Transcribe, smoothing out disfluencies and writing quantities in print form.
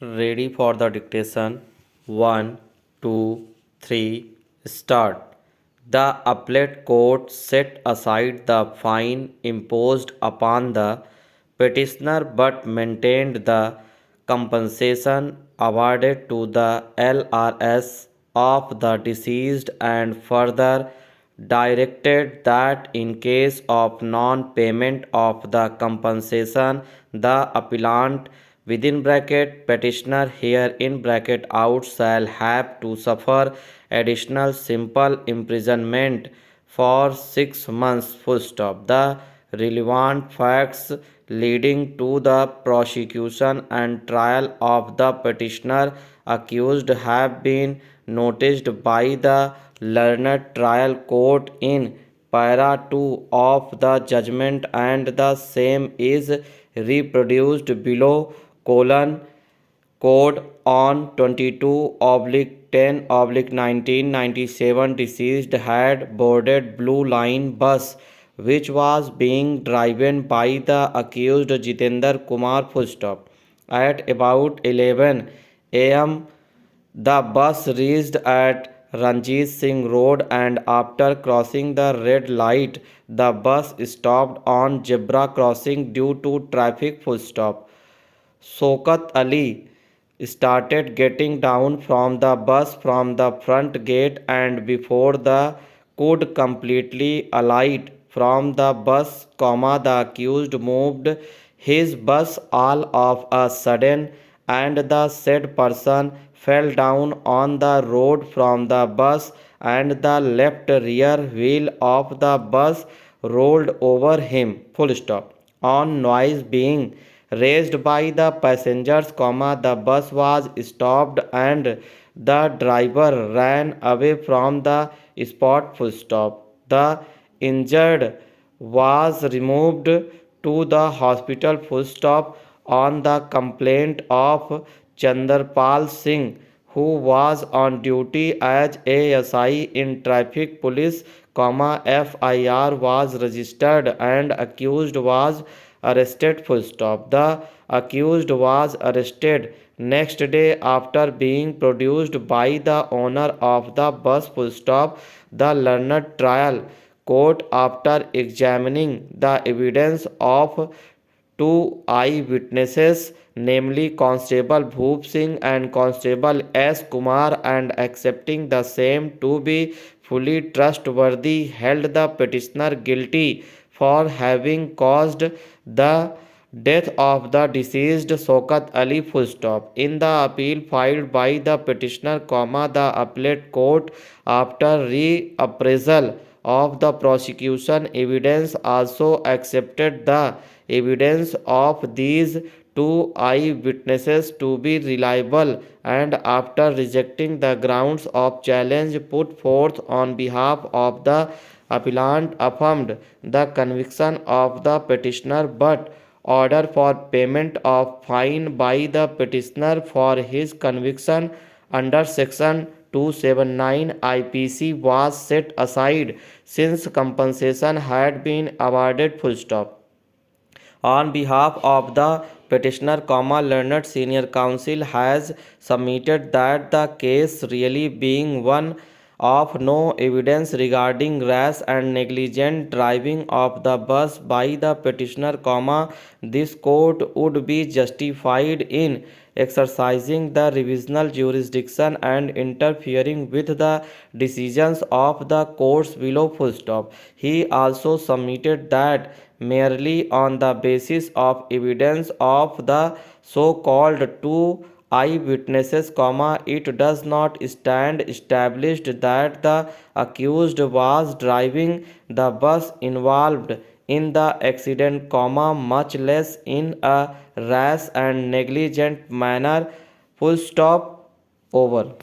Ready for the dictation. 1, 2, 3, start. The appellate court set aside the fine imposed upon the petitioner but maintained the compensation awarded to the LRS of the deceased and further directed that in case of non-payment of the compensation, the appellant within bracket petitioner here in bracket out shall have to suffer additional simple imprisonment for 6 months full stop. The relevant facts leading to the prosecution and trial of the petitioner accused have been noticed by the learned trial court in para 2 of the judgment, and the same is reproduced below colon code on 22/10/1997. Deceased had boarded Blue Line bus which was being driven by the accused Jitendra Kumar full stop. At about 11 a.m. the bus reached at Ranjit Singh Road, and after crossing the red light, the bus stopped on zebra crossing due to traffic full stop. Shaukat Ali started getting down from the bus from the front gate, and before the could completely alight from the bus, the accused moved his bus all of a sudden, and the said person fell down on the road from the bus, and the left rear wheel of the bus rolled over him. Full stop. On noise being raised by the passengers, the bus was stopped and the driver ran away from the spot. Full stop. The injured was removed to the hospital. Full stop. On the complaint of Chandrapal Singh, who was on duty as ASI in traffic police, FIR was registered and accused was arrested. Full stop. The accused was arrested next day after being produced by the owner of the bus. Full stop. The learned trial court, after examining the evidence of two eyewitnesses, namely Constable Bhoop Singh and Constable S. Kumar, and accepting the same to be fully trustworthy, held the petitioner guilty for having caused the death of the deceased Shaukat Ali. Full stop. In the appeal filed by the petitioner, the appellate court, after reappraisal of the prosecution evidence, also accepted the evidence of these two eyewitnesses to be reliable, and after rejecting the grounds of challenge put forth on behalf of the appellant, affirmed the conviction of the petitioner but order for payment of fine by the petitioner for his conviction under section 279 IPC was set aside since compensation had been awarded. Full stop. On behalf of the petitioner, learned senior counsel has submitted that the case really being one of no evidence regarding rash and negligent driving of the bus by the petitioner, this court would be justified in exercising the revisional jurisdiction and interfering with the decisions of the courts below. Full stop. He also submitted that merely on the basis of evidence of the so-called two eyewitnesses, it does not stand established that the accused was driving the bus involved in the accident, much less in a rash and negligent manner. Full stop. Over.